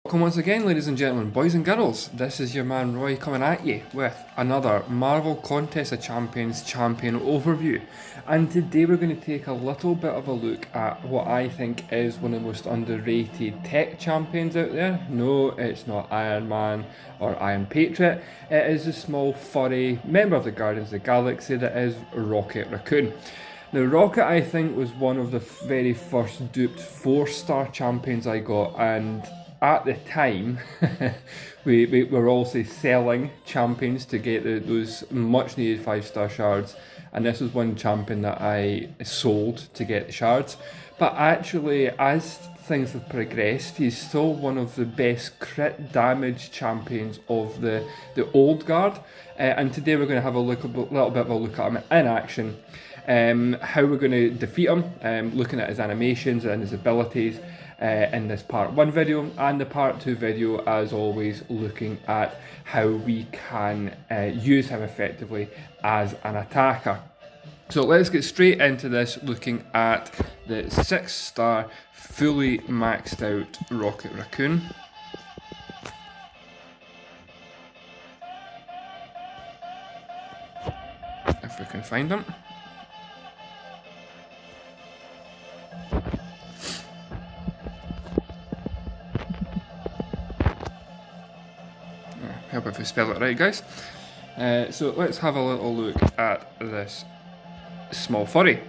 Welcome once again, ladies and gentlemen, boys and girls. This is your man Roy coming at you with another Marvel Contest of Champions champion overview. And today we're going to take a little bit of a look at what I think is one of the most underrated tech champions out there. No, it's not Iron Man or Iron Patriot. It is a small furry member of the Guardians of the Galaxy that is Raccoon. Now, Rocket, I think, was one of the very first duped 4-star champions I got, and at the time, we were also selling champions to get those much needed 5-star shards, and this was one champion that I sold to get the shards. But actually, as things have progressed, he's still one of the best crit damage champions of the old guard, and today we're going to have a little bit of a look at him in action. How we're going to defeat him, looking at his animations and his abilities in this part 1 video, and the part 2 video, as always, looking at how we can use him effectively as an attacker. So let's get straight into this, looking at the 6-star fully maxed out Rocket Raccoon. If we can find him. Help if we spell it right, guys. So let's have a little look at this small furry.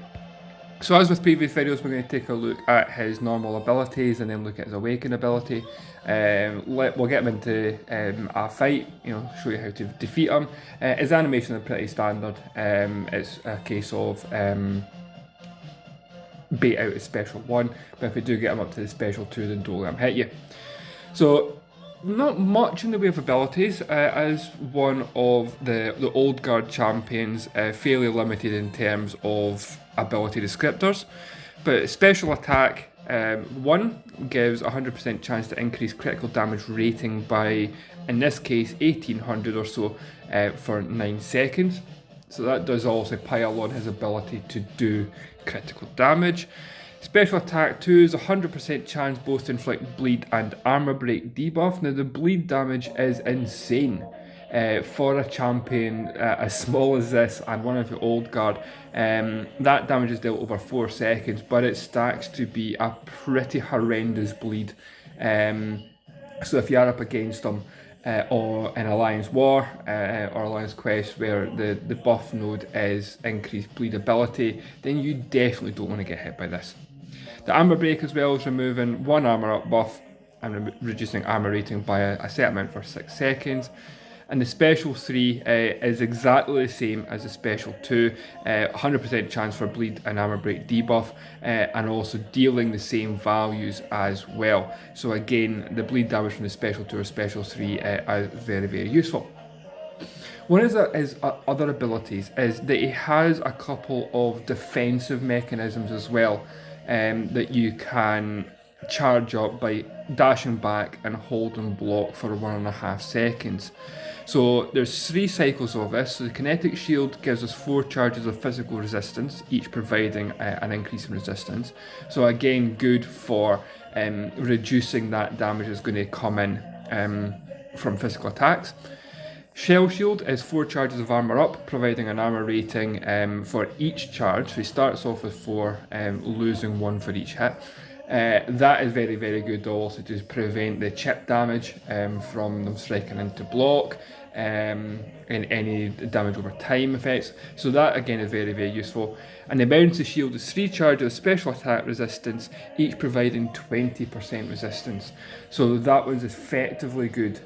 So as with previous videos, we're going to take a look at his normal abilities and then look at his awakened ability. We'll get him into a fight, show you how to defeat him. His animations are pretty standard. It's a case of bait out his special 1, but if we do get him up to the special 2, then don't let him hit you. So not much in the way of abilities, as one of the old guard champions, fairly limited in terms of ability descriptors. But special attack 1 gives 100% chance to increase critical damage rating by, in this case, 1800 or so for 9 seconds. So that does also pile on his ability to do critical damage. Special attack 2 is 100% chance both to inflict bleed and armor break debuff. Now the bleed damage is insane for a champion as small as this and one of the old guard. That damage is dealt over 4 seconds, but it stacks to be a pretty horrendous bleed. So if you are up against him or in Alliance War or Alliance Quest, where the buff node is increased bleed ability, then you definitely don't want to get hit by this. The armor break as well is removing 1 armor up buff and reducing armor rating by a set amount for 6 seconds. And the special 3 is exactly the same as the special 2, 100% chance for bleed and armor break debuff, and also dealing the same values as well. So again, the bleed damage from the special 2 or special 3 are very, very useful. One of his other abilities is that he has a couple of defensive mechanisms as well, that you can charge up by dashing back and holding block for 1.5 seconds. So there's 3 cycles of this. So the kinetic shield gives us 4 charges of physical resistance, each providing an increase in resistance. So again, good for reducing that damage that's going to come in from physical attacks. Shell Shield is 4 charges of armor up, providing an armor rating for each charge. So he starts off with 4, losing 1 for each hit. That is very, very good also to prevent the chip damage from them striking into block and any damage over time effects. So that again is very, very useful. And the Emergency Shield is 3 charges of special attack resistance, each providing 20% resistance. So that was effectively good.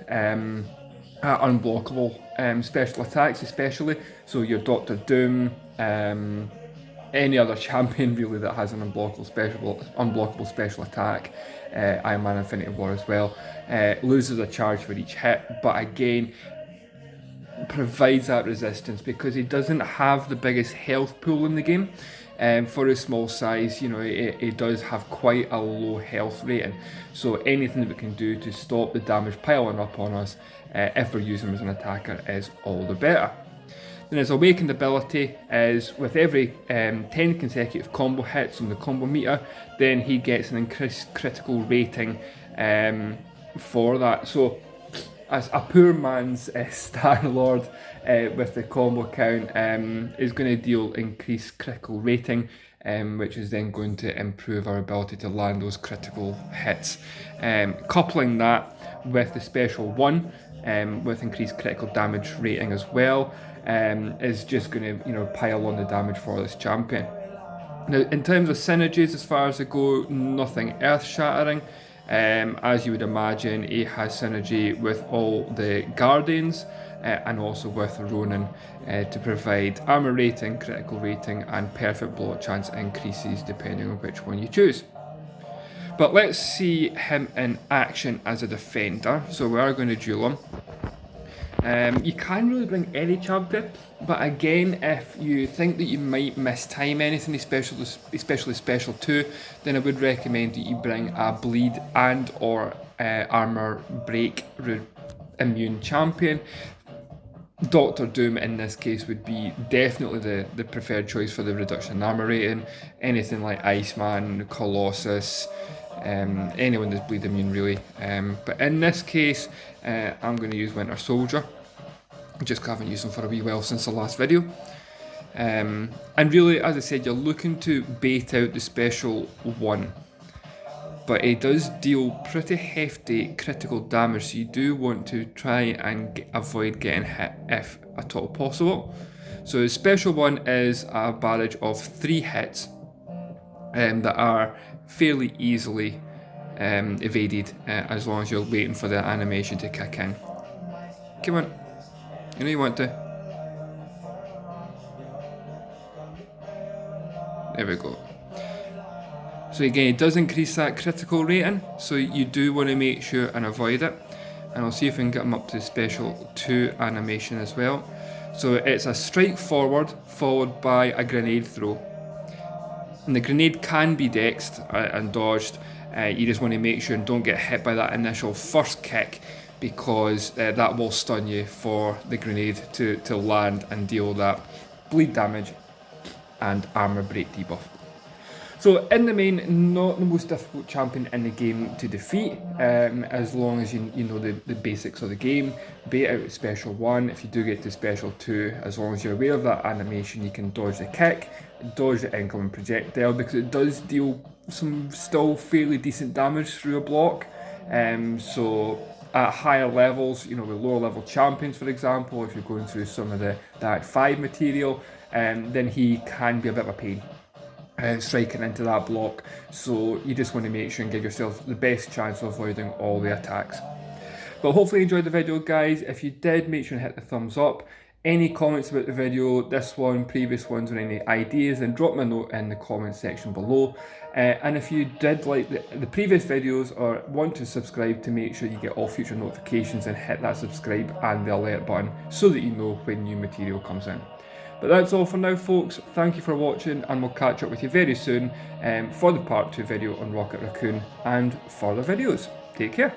Unblockable special attacks especially, so your Doctor Doom, any other champion really that has an unblockable special attack, Iron Man Infinity War as well, loses a charge for each hit, but again provides that resistance because he doesn't have the biggest health pool in the game. For his small size, he does have quite a low health rating. So anything that we can do to stop the damage piling up on us, if we're using him as an attacker, is all the better. Then his awakened ability is with every 10 consecutive combo hits on the combo meter, then he gets an increased critical rating for that. So as a poor man's Star-Lord with the combo count is going to deal increased critical rating, which is then going to improve our ability to land those critical hits. Coupling that with the special 1 with increased critical damage rating as well is just going to pile on the damage for this champion. Now, in terms of synergies, as far as they go, nothing earth-shattering. As you would imagine, he has synergy with all the Guardians and also with Ronin to provide armor rating, critical rating, and perfect blow chance increases depending on which one you choose. But let's see him in action as a defender. So we are going to duel him. You can really bring any champion, but again, if you think that you might mistime anything, especially special 2, then I would recommend that you bring a bleed and or armor break immune champion. Doctor Doom in this case would be definitely the preferred choice for the reduction in armor rating. Anything like Iceman, Colossus, anyone that's bleed immune really. But in this case, I'm going to use Winter Soldier. Just haven't used them for a wee while since the last video. And really, as I said, you're looking to bait out the special 1. But it does deal pretty hefty critical damage, so you do want to try and avoid getting hit if at all possible. So the special 1 is a barrage of 3 hits that are fairly easily evaded as long as you're waiting for the animation to kick in. Come on, you know you want to. There we go. So again, it does increase that critical rating, so you do want to make sure and avoid it. And I'll see if we can get them up to the special 2 animation as well. So it's a strike forward followed by a grenade throw. And the grenade can be dexed and dodged. You just want to make sure and don't get hit by that initial first kick, because that will stun you for the grenade to land and deal that bleed damage and armor break debuff. So in the main, not the most difficult champion in the game to defeat, as long as you know the basics of the game. Bait out special 1, if you do get to special 2, as long as you're aware of that animation, you can dodge the kick, dodge the incoming projectile, because it does deal some still fairly decent damage through a block. So at higher levels, with lower level champions, for example, if you're going through some of the Act 5 material, then he can be a bit of a pain. Striking into that block, so you just want to make sure and give yourself the best chance of avoiding all the attacks. But hopefully you enjoyed the video, guys. If you did, make sure and hit the thumbs up. Any comments about the video, this one, previous ones, or any ideas, then drop me a note in the comment section below. And if you did like the previous videos or want to subscribe, to make sure you get all future notifications, and hit that subscribe and the alert button so that you know when new material comes in. But that's all for now, folks. Thank you for watching, and we'll catch up with you very soon for the part 2 video on Rocket Raccoon and further videos. Take care.